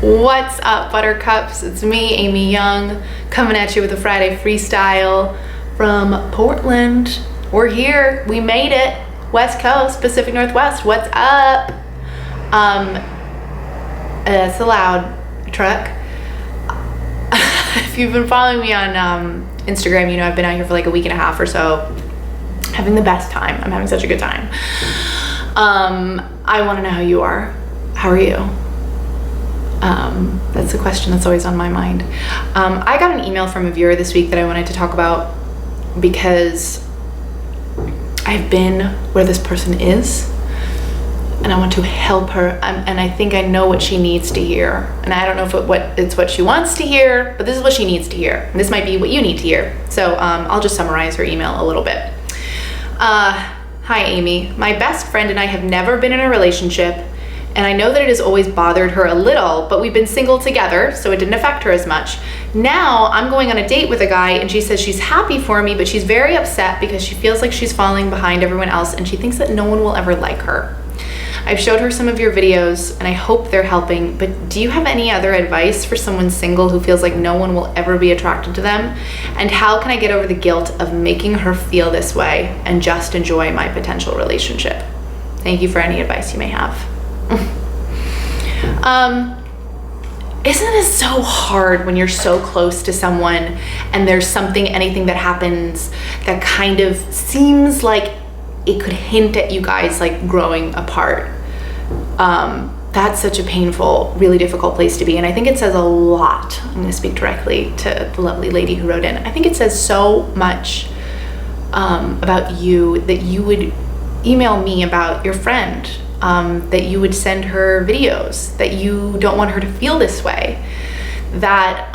What's up, Buttercups? It's me, Amy Young, coming at you with a Friday freestyle from Portland. We're here. We made it. West Coast, Pacific Northwest. What's up? It's a loud truck. If you've been following me on Instagram, you know I've been out here for like a week and a half or so, having the best time. I'm having such a good time. I want to know how you are. How are you? That's the question that's always on my mind. I got an email from a viewer this week that I wanted to talk about because I've been where this person is and I want to help her, and I think I know what she needs to hear, and I don't know if it's what she wants to hear, but this is what she needs to hear, and this might be what you need to hear. So I'll just summarize her email a little bit. Hi Amy, my best friend and I have never been in a relationship, and I know that it has always bothered her a little, but we've been single together, so it didn't affect her as much. Now I'm going on a date with a guy and she says she's happy for me, but she's very upset because she feels like she's falling behind everyone else and she thinks that no one will ever like her. I've showed her some of your videos and I hope they're helping, but do you have any other advice for someone single who feels like no one will ever be attracted to them? And how can I get over the guilt of making her feel this way and just enjoy my potential relationship? Thank you for any advice you may have. Isn't it so hard when you're so close to someone and there's anything that happens that kind of seems like it could hint at you guys like growing apart? That's such a painful, really difficult place to be. And I think it says a lot. I'm gonna speak directly to the lovely lady who wrote in. I think it says so much about you that you would email me about your friend, that you would send her videos, that you don't want her to feel this way, that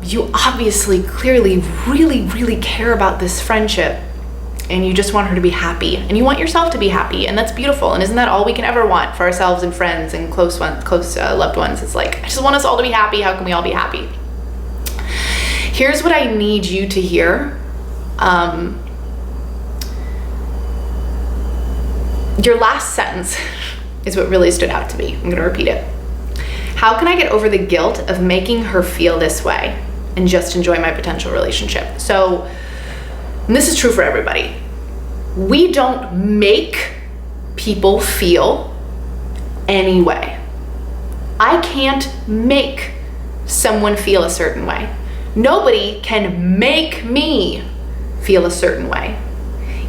you obviously, clearly, really care about this friendship and you just want her to be happy and you want yourself to be happy, and that's beautiful. And isn't that all we can ever want for ourselves and friends and close loved ones? It's like, I just want us all to be happy. How can we all be happy? Here's what I need you to hear. Your last sentence is what really stood out to me. I'm gonna repeat it. How can I get over the guilt of making her feel this way and just enjoy my potential relationship? So, and this is true for everybody. We don't make people feel any way. I can't make someone feel a certain way. Nobody can make me feel a certain way.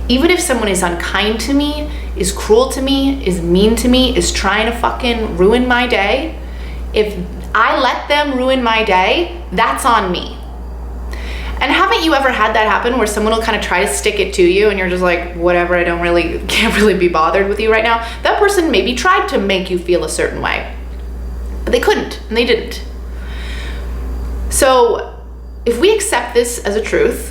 Even if someone is unkind to me, is cruel to me, is mean to me, is trying to fucking ruin my day, if I let them ruin my day, that's on me. And haven't you ever had that happen where someone will kind of try to stick it to you and you're just like, whatever, can't really be bothered with you right now? That person maybe tried to make you feel a certain way, but they couldn't and they didn't. So if we accept this as a truth,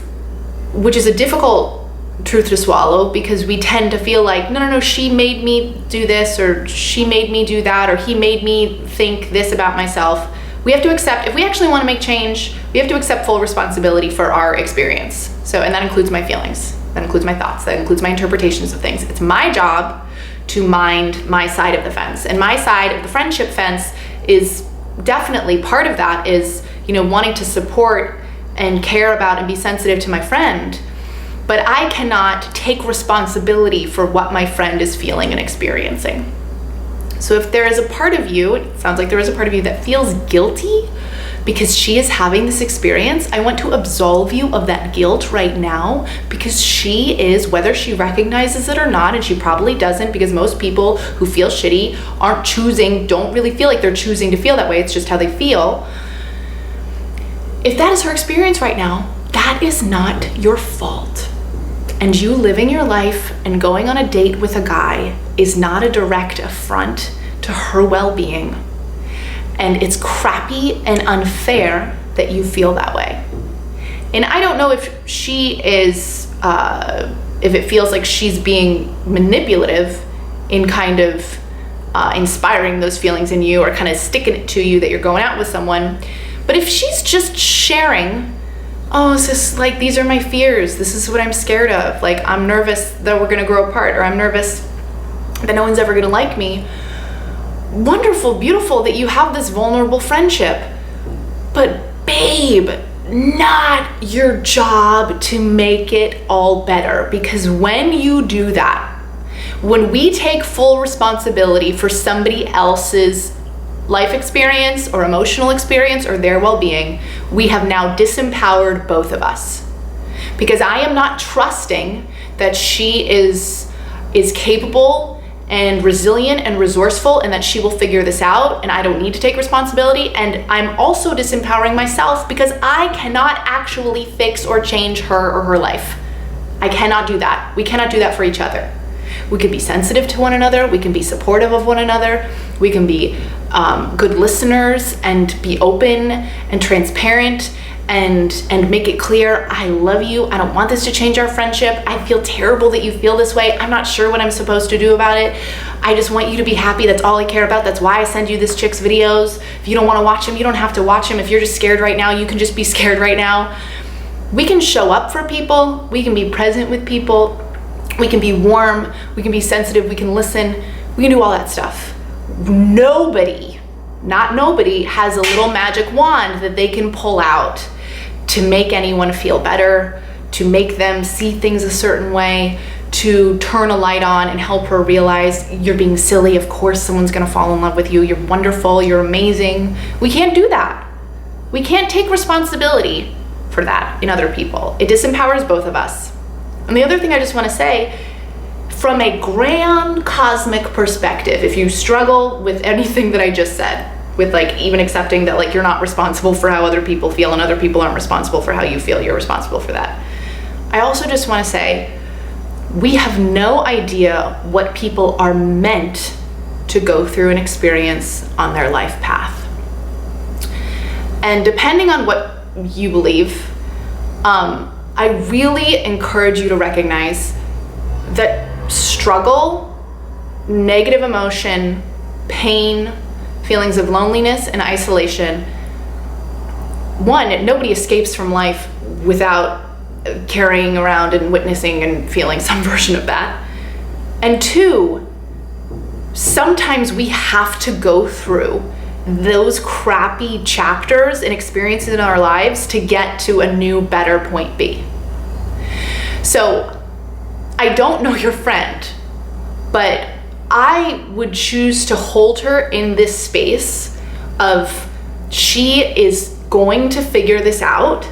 which is a difficult truth to swallow because we tend to feel like, no, she made me do this, or she made me do that, or he made me think this about myself. We have to accept, if we actually want to make change, we have to accept full responsibility for our experience. So, and that includes my feelings, that includes my thoughts, that includes my interpretations of things. It's my job to mind my side of the fence. And my side of the friendship fence is definitely part of that is, wanting to support and care about and be sensitive to my friend. But I cannot take responsibility for what my friend is feeling and experiencing. So if there is a part of you, it sounds like there is a part of you that feels guilty because she is having this experience, I want to absolve you of that guilt right now, because she is, whether she recognizes it or not, and she probably doesn't, because most people who feel shitty don't really feel like they're choosing to feel that way, it's just how they feel. If that is her experience right now, that is not your fault. And you living your life and going on a date with a guy is not a direct affront to her well-being. And it's crappy and unfair that you feel that way. And I don't know if she is, if it feels like she's being manipulative in kind of inspiring those feelings in you, or kind of sticking it to you that you're going out with someone. But if she's just sharing, oh, it's just like, these are my fears, this is what I'm scared of, like I'm nervous that we're gonna grow apart, or I'm nervous that no one's ever gonna like me, wonderful, beautiful that you have this vulnerable friendship. But babe, not your job to make it all better. Because when you do that, when we take full responsibility for somebody else's life experience or emotional experience or their well-being, we have now disempowered both of us. Because I am not trusting that she is capable and resilient and resourceful and that she will figure this out and I don't need to take responsibility. And I'm also disempowering myself because I cannot actually fix or change her or her life. I cannot do that. We cannot do that for each other. We can be sensitive to one another. We can be supportive of one another. We can be good listeners and be open and transparent and make it clear, I love you. I don't want this to change our friendship. I feel terrible that you feel this way. I'm not sure what I'm supposed to do about it. I just want you to be happy. That's all I care about. That's why I send you this chick's videos. If you don't want to watch them, you don't have to watch them. If you're just scared right now, you can just be scared right now. We can show up for people. We can be present with people. We can be warm. We can be sensitive. We can listen. We can do all that stuff. Nobody has a little magic wand that they can pull out to make anyone feel better, to make them see things a certain way, to turn a light on and help her realize you're being silly. Of course someone's gonna fall in love with you. You're wonderful, you're amazing. We can't do that. We can't take responsibility for that in other people. It disempowers both of us. And the other thing I just wanna say, from a grand cosmic perspective, if you struggle with anything that I just said, with like even accepting that like you're not responsible for how other people feel and other people aren't responsible for how you feel, you're responsible for that. I also just want to say, we have no idea what people are meant to go through and experience on their life path. And depending on what you believe, I really encourage you to recognize that struggle, negative emotion, pain, feelings of loneliness and isolation, one, nobody escapes from life without carrying around and witnessing and feeling some version of that. And two, sometimes we have to go through those crappy chapters and experiences in our lives to get to a new, better point B. So I don't know your friend, but I would choose to hold her in this space of she is going to figure this out.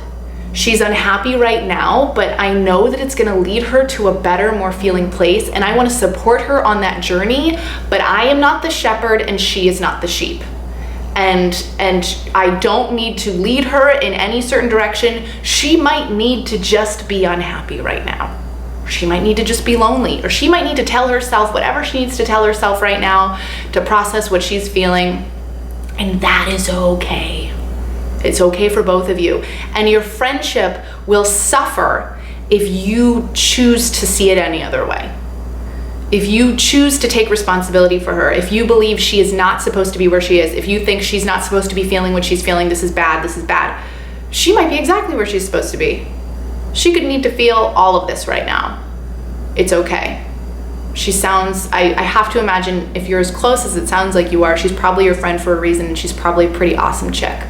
She's unhappy right now, but I know that it's gonna lead her to a better, more feeling place, and I wanna support her on that journey, but I am not the shepherd and she is not the sheep. And I don't need to lead her in any certain direction. She might need to just be unhappy right now. She might need to just be lonely, or she might need to tell herself whatever she needs to tell herself right now to process what she's feeling. And that is okay. It's okay for both of you. And your friendship will suffer if you choose to see it any other way. If you choose to take responsibility for her, if you believe she is not supposed to be where she is, if you think she's not supposed to be feeling what she's feeling, this is bad, she might be exactly where she's supposed to be. She could need to feel all of this right now. It's okay. She sounds, I have to imagine if you're as close as it sounds like you are, she's probably your friend for a reason, and she's probably a pretty awesome chick.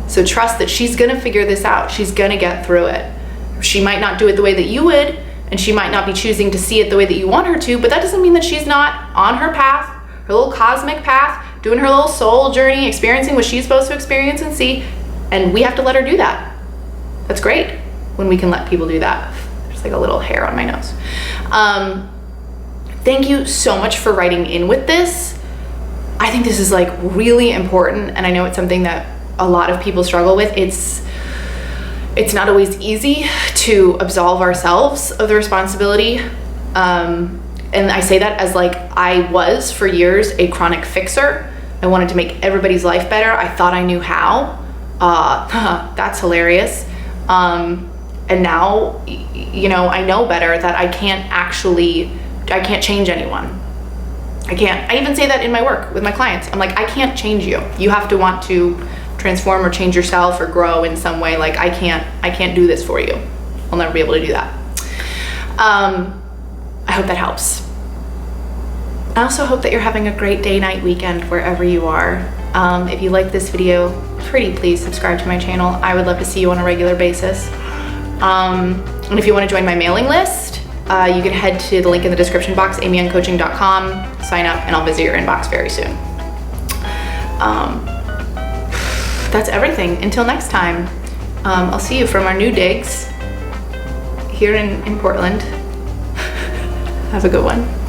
So trust that she's gonna figure this out. She's gonna get through it. She might not do it the way that you would, and she might not be choosing to see it the way that you want her to, but that doesn't mean that she's not on her path, her little cosmic path, doing her little soul journey, experiencing what she's supposed to experience and see, and we have to let her do that. That's great when we can let people do that. There's like a little hair on my nose. Thank you so much for writing in with this. I think this is like really important, and I know it's something that a lot of people struggle with. It's not always easy to absolve ourselves of the responsibility. And I say that as like, I was for years a chronic fixer. I wanted to make everybody's life better. I thought I knew how. That's hilarious. And now, you know, I know better that I can't change anyone. I even say that in my work with my clients. I'm like, I can't change you. You have to want to transform or change yourself or grow in some way. Like I can't do this for you. I'll never be able to do that. I hope that helps. I also hope that you're having a great day, night, weekend, wherever you are. If you like this video, pretty please subscribe to my channel. I would love to see you on a regular basis. And if you want to join my mailing list, you can head to the link in the description box, amyyoungcoaching.com, sign up, and I'll visit your inbox very soon. That's everything. Until next time, I'll see you from our new digs here in Portland. Have a good one.